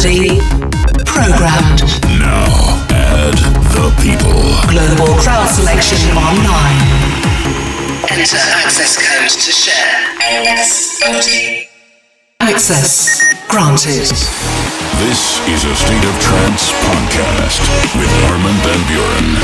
Ready? Programmed. Now add the people. Global crowd selection online. Enter access code to share. ASOT. Access granted. This is A State of Trance podcast with Armin van Buuren.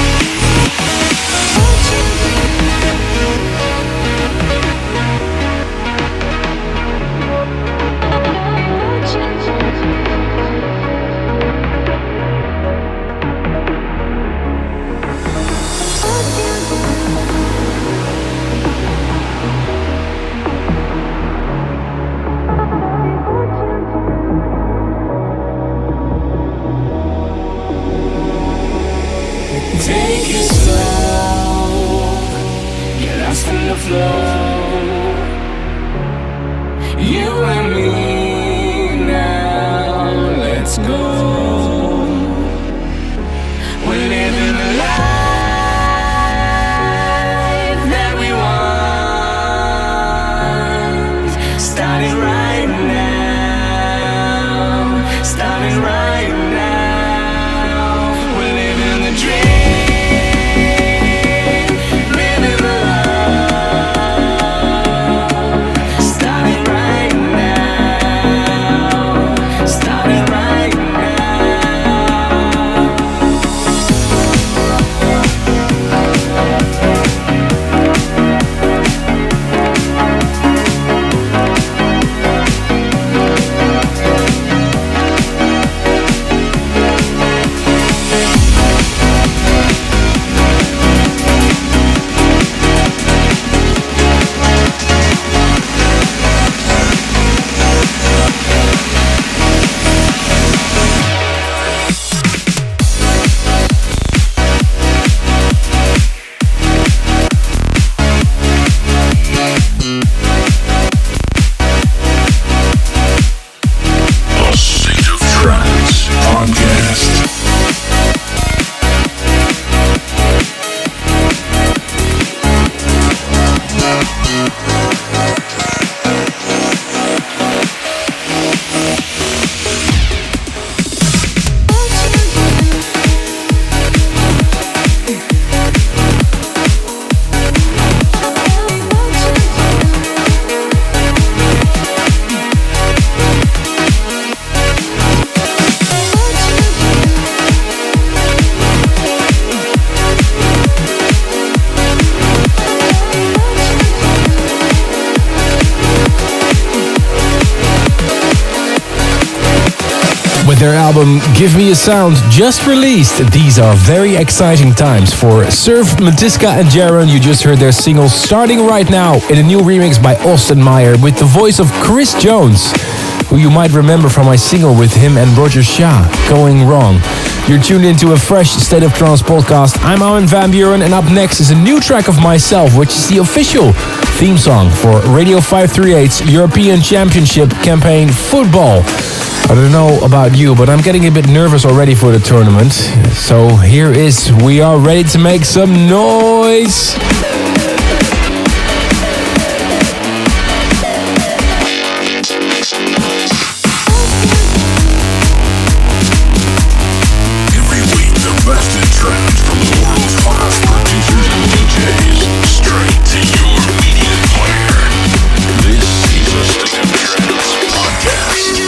Take it slow, get lost in the flow. You and me now, let's go. We're living the life that we want. Starting right now, starting right now. We're living the dream. Their album Give Me a Sound just released. These are very exciting times for Cerf, Mitiska and Jaren. You just heard their single Starting Right Now in a new remix by Austin Meyer with the voice of Chris Jones, who you might remember from my single with him and Roger Shah, Going Wrong. You're tuned into a fresh State of Trance podcast. I'm Armin van Buuren, and up next is a new track of myself, which is the official theme song for Radio 538's European Championship campaign Football. I don't know about you, but I'm getting a bit nervous already for the tournament. So here is We Are Ready to Make Some Noise. Every week, the best in trance from the world's hottest producers and DJs, straight to your media player. This is A State of Trance podcast.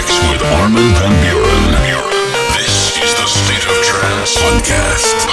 mix with Armin van Buuren. This is the State of Trance podcast.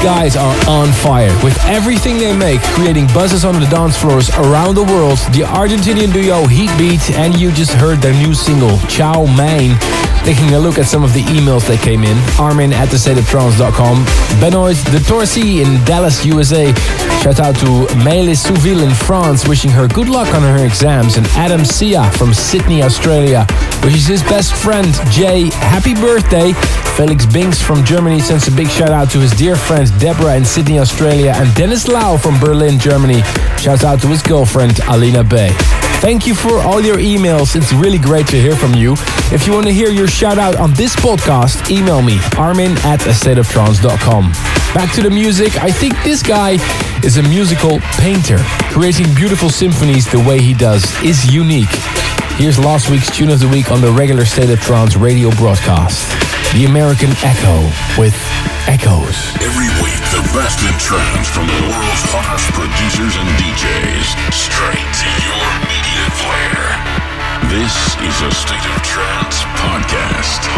Guys are on fire with everything they make, creating buzzes on the dance floors around the world. The Argentinian duo Heatbeat, and you just heard their new single Chow. Taking a look at some of the emails that came in. Armin at thestateoftrance.com. Benoit de Torcy in Dallas, USA. Shout out to Meyle Souville in France, wishing her good luck on her exams. And Adam Sia from Sydney, Australia, wishes his best friend Jay happy birthday. Felix Binks from Germany sends a big shout out to his dear friend Deborah in Sydney, Australia. And Dennis Lau from Berlin, Germany, shouts out to his girlfriend Alina Bay. Thank you for all your emails. It's really great to hear from you. If you want to hear your shout out on this podcast, email me, Armin at astateoftrance.com. Back to the music. I think this guy is a musical painter. Creating beautiful symphonies the way he does is unique. Here's last week's Tune of the Week on the regular State of Trance radio broadcast. The American Echo with Echoes. Every week, the best in trance from the world's hottest producers and DJs, straight to your media player. This is a State of Trance podcast.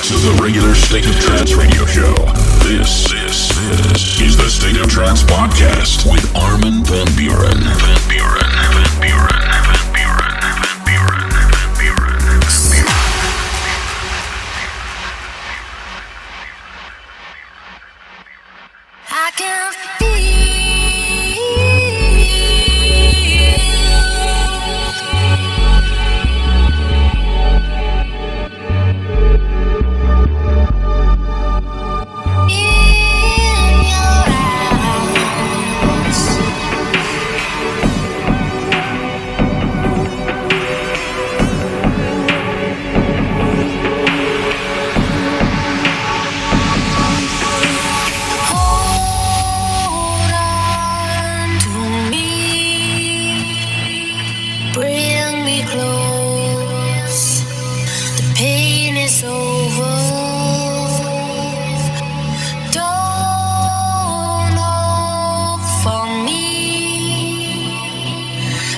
to the regular State of Trance radio show. This is the State of Trance podcast with Armin van Buuren. I can feel in your eyes. Hold on to me, bring me close. The pain is over. Don't hope for me.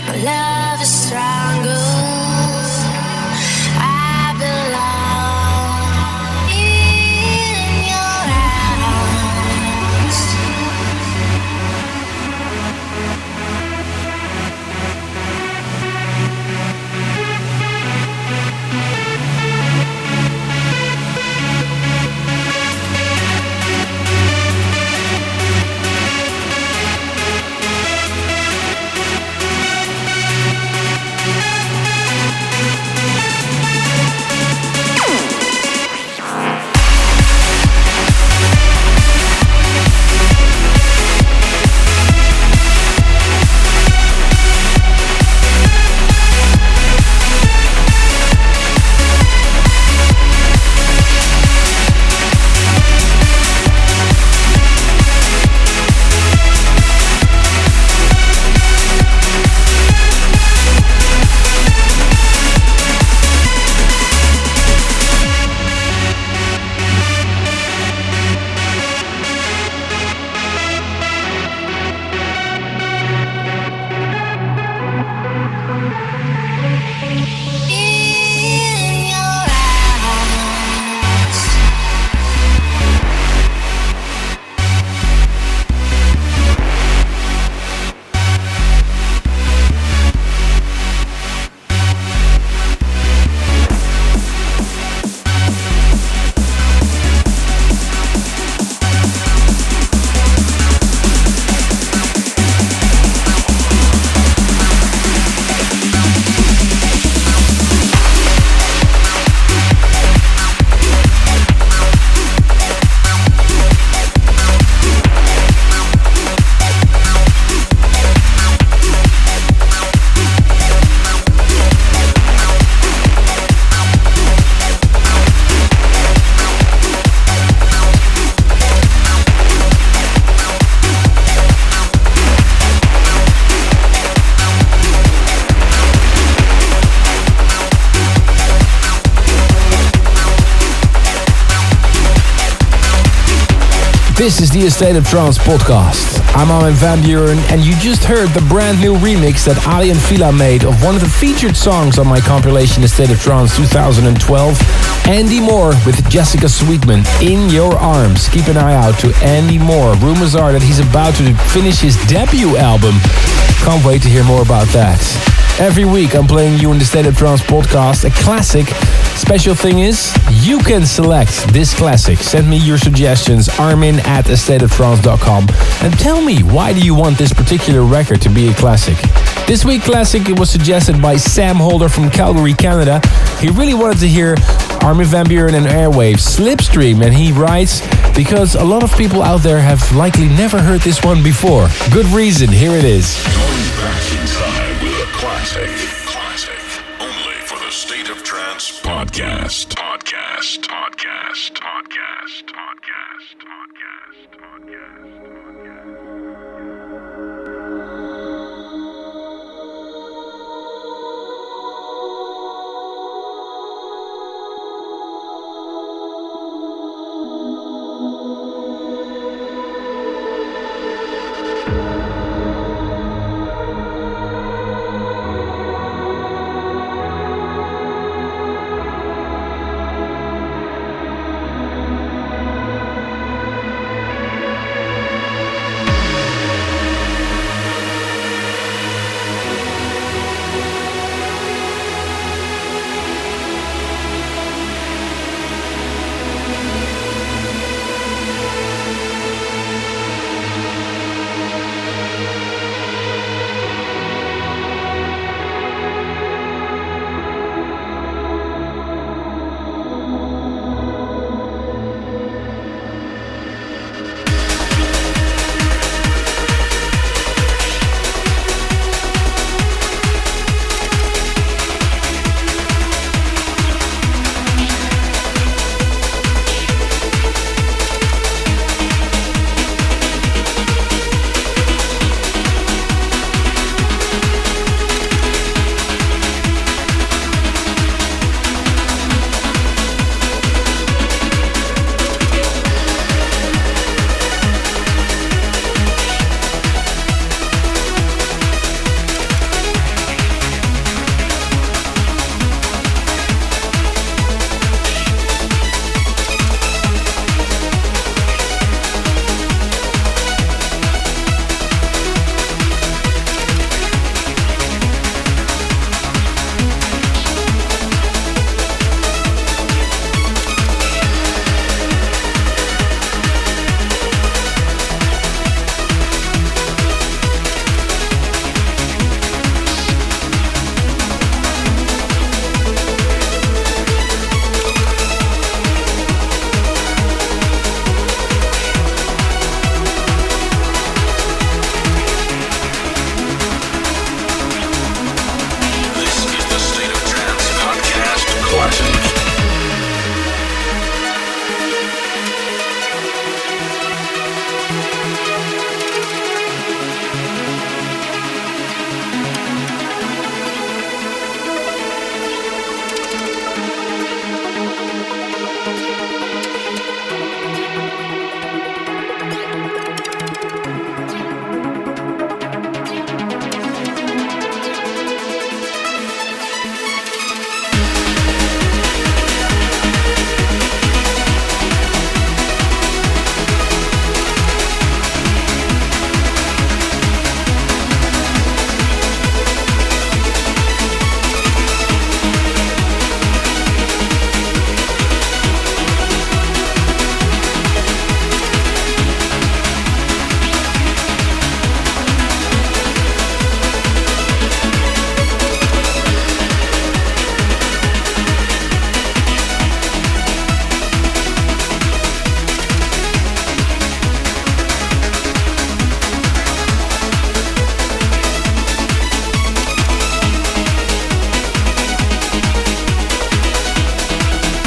My love is stronger. I belong in your arms. In your eyes. This is the A State of Trance podcast. I'm Armin van Buuren, and you just heard the brand new remix that Ali and Fila made of one of the featured songs on my compilation A State of Trance 2012, Andy Moor with Jessica Sweetman, In Your Arms. Keep an eye out to Andy Moor. Rumors are that he's about to finish his debut album. Can't wait to hear more about that. Every week I'm playing you in the State of Trance podcast a classic. Special thing is, you can select this classic. Send me your suggestions, armin@astateoftrance.com, and tell me, why do you want this particular record to be a classic? This week classic, it was suggested by Sam Holder from Calgary, Canada. He really wanted to hear Armin van Buuren and Airwave, Slipstream, and he writes, because a lot of people out there have likely never heard this one before. Good reason, here it is. Going back in time with a classic. Only for the State of Trance podcast.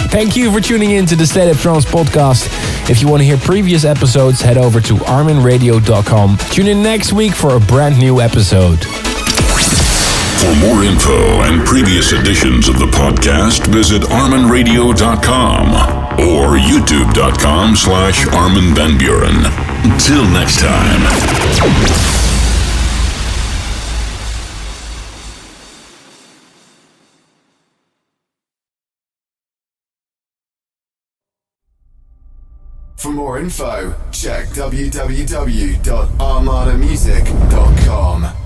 Thank you for tuning in to the State of Trance podcast. If you want to hear previous episodes, head over to arminradio.com. Tune in next week for a brand new episode. For more info and previous editions of the podcast, visit arminradio.com or youtube.com/Armin van Buuren. Until next time. For more info, check www.armadamusic.com.